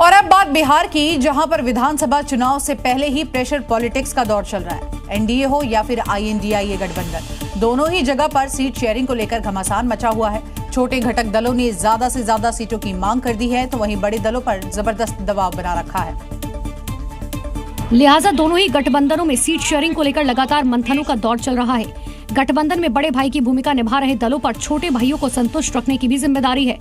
और अब बात बिहार की, जहां पर विधानसभा चुनाव से पहले ही प्रेशर पॉलिटिक्स का दौर चल रहा है। एनडीए हो या फिर INDIA गठबंधन, दोनों ही जगह पर सीट शेयरिंग को लेकर घमासान मचा हुआ है। छोटे घटक दलों ने ज्यादा से ज्यादा सीटों की मांग कर दी है, तो वहीं बड़े दलों पर जबरदस्त दबाव बना रखा है। लिहाजा दोनों ही गठबंधनों में सीट शेयरिंग को लेकर लगातार मंथनों का दौर चल रहा है। गठबंधन में बड़े भाई की भूमिका निभा रहे दलों पर छोटे भाइयों को संतुष्ट रखने की भी जिम्मेदारी है,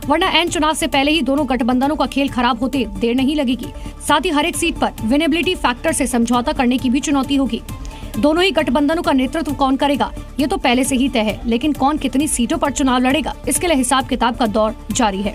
वरना एन चुनाव से पहले ही दोनों गठबंधनों का खेल खराब होते देर नहीं लगेगी। साथ ही हर एक सीट पर विनेबिलिटी फैक्टर से समझौता करने की भी चुनौती होगी। दोनों ही गठबंधनों का नेतृत्व कौन करेगा, ये तो पहले से ही तय है, लेकिन कौन कितनी सीटों पर चुनाव लड़ेगा, इसके लिए हिसाब किताब का दौर जारी है।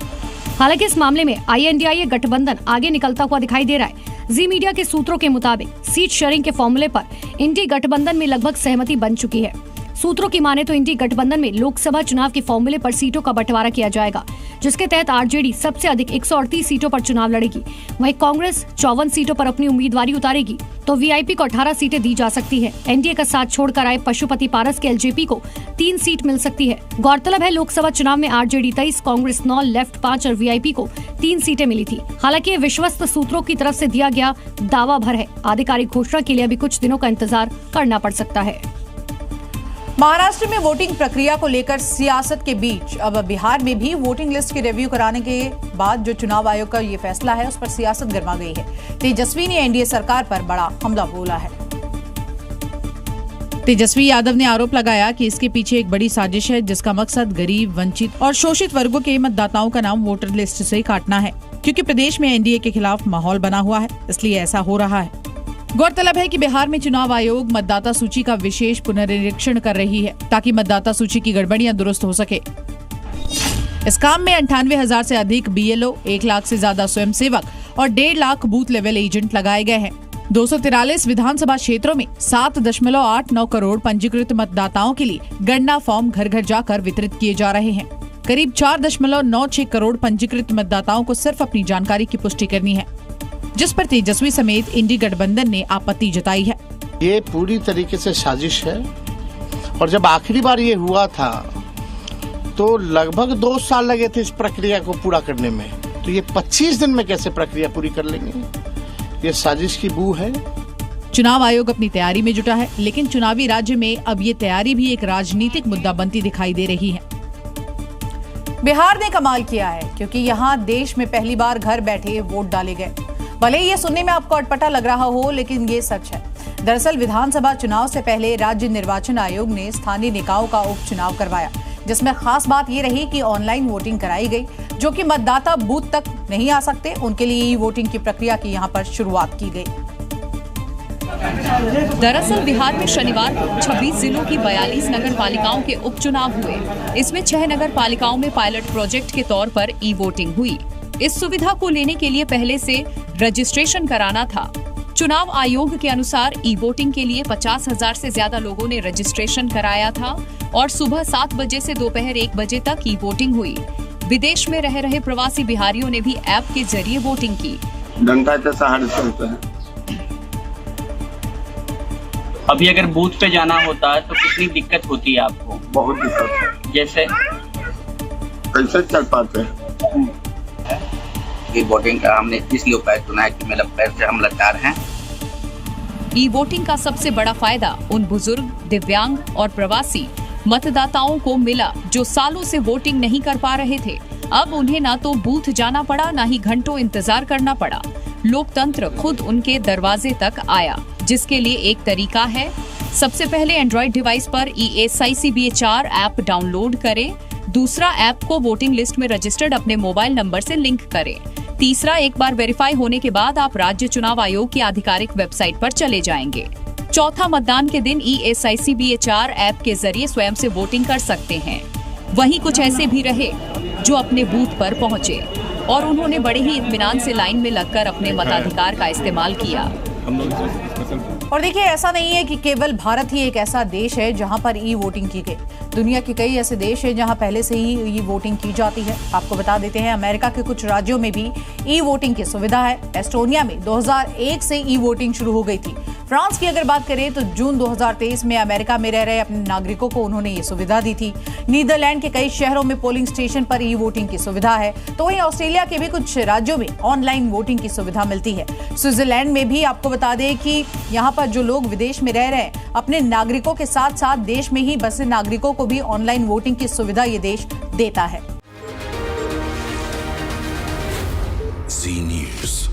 हालांकि इस मामले में INDIA गठबंधन आगे निकलता हुआ दिखाई दे रहा है। जी मीडिया के सूत्रों के मुताबिक सीट शेयरिंग के फॉर्मूले पर इंडी गठबंधन में लगभग सहमति बन चुकी है। सूत्रों की माने तो इंडी गठबंधन में लोकसभा चुनाव के फॉर्मूले पर सीटों का बंटवारा किया जाएगा, जिसके तहत RJD सबसे अधिक 138 सीटों पर चुनाव लड़ेगी। वहीं कांग्रेस 54 सीटों पर अपनी उम्मीदवारी उतारेगी, तो VIP को 18 सीटें दी जा सकती है। NDA का साथ छोड़कर आए पशुपति पारस के LJP को 3 सीट मिल सकती है। गौरतलब है, लोकसभा चुनाव में RJD 23, कांग्रेस 9, लेफ्ट 5 और VIP को 3 सीटें मिली थी। हालांकि ये विश्वस्त सूत्रों की तरफ से दिया गया दावा भर है। आधिकारिक घोषणा के लिए अभी कुछ दिनों का इंतजार करना पड़ सकता है। महाराष्ट्र में वोटिंग प्रक्रिया को लेकर सियासत के बीच अब बिहार में भी वोटिंग लिस्ट की रिव्यू कराने के बाद जो चुनाव आयोग का ये फैसला है, उस पर सियासत गर्मा गई है। तेजस्वी ने NDA सरकार पर बड़ा हमला बोला है। तेजस्वी यादव ने आरोप लगाया कि इसके पीछे एक बड़ी साजिश है, जिसका मकसद गरीब, वंचित और शोषित वर्गों के मतदाताओं का नाम वोटर लिस्ट से काटना है। क्योंकि प्रदेश में NDA के खिलाफ माहौल बना हुआ है, इसलिए ऐसा हो रहा है। गौरतलब है कि बिहार में चुनाव आयोग मतदाता सूची का विशेष पुनरीक्षण कर रही है, ताकि मतदाता सूची की गड़बड़ियां दुरुस्त हो सके। इस काम में 98,000 से अधिक BLO, 1 लाख से ज्यादा स्वयंसेवक और 1.5 लाख बूथ लेवल एजेंट लगाए गए हैं। 243 विधानसभा क्षेत्रों में 7.89 करोड़ पंजीकृत मतदाताओं के लिए गणना फॉर्म घर घर जाकर वितरित किए जा रहे हैं। करीब 4.96 करोड़ पंजीकृत मतदाताओं को सिर्फ अपनी जानकारी की पुष्टि करनी है, जिस पर तेजस्वी समेत इंडी गठबंधन ने आपत्ति जताई है। ये पूरी तरीके से साजिश है, और जब आखिरी बार ये हुआ था तो लगभग 2 साल लगे थे इस प्रक्रिया को पूरा करने में, तो ये 25 दिन में कैसे प्रक्रिया पूरी कर लेंगे? ये साजिश की बू है। चुनाव आयोग अपनी तैयारी में जुटा है, लेकिन चुनावी राज्य में अब ये तैयारी भी एक राजनीतिक मुद्दा बनती दिखाई दे रही है। बिहार ने कमाल किया है, क्योंकि यहाँ देश में पहली बार घर बैठे वोट डाले गए। भले ही ये सुनने में आपको अटपटा लग रहा हो, लेकिन ये सच है। दरअसल विधानसभा चुनाव से पहले राज्य निर्वाचन आयोग ने स्थानीय निकायों का उपचुनाव करवाया, जिसमें खास बात ये रही कि ऑनलाइन वोटिंग कराई गई। जो कि मतदाता बूथ तक नहीं आ सकते, उनके लिए वोटिंग की प्रक्रिया की यहाँ पर शुरुआत की गई। दरअसल बिहार में शनिवार को 26 जिलों की 42 नगर पालिकाओं के उपचुनाव हुए। इसमें 6 नगर पालिकाओं में पायलट प्रोजेक्ट के तौर पर वोटिंग हुई। इस सुविधा को लेने के लिए पहले से रजिस्ट्रेशन कराना था। चुनाव आयोग के अनुसार वोटिंग के लिए 50,000 से ज्यादा लोगों ने रजिस्ट्रेशन कराया था और सुबह 7 बजे से दोपहर 1 बजे तक वोटिंग हुई। विदेश में रह रहे प्रवासी बिहारियों ने भी ऐप के जरिए वोटिंग की। डंडा के सहारे चलते हैं। अभी अगर बूथ पे जाना होता है तो कितनी दिक्कत होती है आपको? बहुत दिक्कत है। जैसे कैसे चल पाते हैं? वोटिंग का हमने इसलिए उपाय चुना है कि मतलब पैर से हम लाचार हैं। वोटिंग का सबसे बड़ा फायदा उन बुजुर्ग, दिव्यांग और प्रवासी मतदाताओं को मिला जो सालों से वोटिंग नहीं कर पा रहे थे। अब उन्हें ना तो बूथ जाना पड़ा, ना ही घंटों इंतजार करना पड़ा। लोकतंत्र खुद उनके दरवाजे तक आया, जिसके लिए एक तरीका है। सबसे पहले एंड्रॉइड डिवाइस पर ESICBA4 ऐप डाउनलोड करें। दूसरा, ऐप को वोटिंग लिस्ट में रजिस्टर्ड अपने मोबाइल नंबर से लिंक करें। तीसरा, एक बार वेरीफाई होने के बाद आप राज्य चुनाव आयोग की आधिकारिक वेबसाइट पर चले जाएंगे। चौथा, मतदान के दिन ESICBA4 ऐप के जरिए स्वयं से वोटिंग कर सकते हैं। वहीं कुछ ऐसे भी रहे जो अपने बूथ पर पहुंचे और उन्होंने बड़े ही इत्मीनान से लाइन में लगकर अपने मताधिकार का इस्तेमाल किया। और देखिए, ऐसा नहीं है कि केवल भारत ही एक ऐसा देश है जहां पर ई वोटिंग की गई। दुनिया के कई ऐसे देश हैं जहां पहले से ही ई वोटिंग की जाती है। आपको बता देते हैं, अमेरिका के कुछ राज्यों में भी ई वोटिंग की सुविधा है। एस्टोनिया में 2001 से ई वोटिंग शुरू हो गई थी। फ्रांस की अगर बात करें तो जून 2023 में अमेरिका में रह रहे अपने नागरिकों को उन्होंने ये सुविधा दी थी। नीदरलैंड के कई शहरों में पोलिंग स्टेशन पर ई वोटिंग की सुविधा है। तो वहीं ऑस्ट्रेलिया के भी कुछ राज्यों में ऑनलाइन वोटिंग की सुविधा मिलती है। स्विट्जरलैंड में भी आपको बता दें कि यहाँ पर जो लोग विदेश में रह रहे हैं, अपने नागरिकों के साथ साथ देश में ही बसे नागरिकों को भी ऑनलाइन वोटिंग की सुविधा ये देश देता है। Zee News.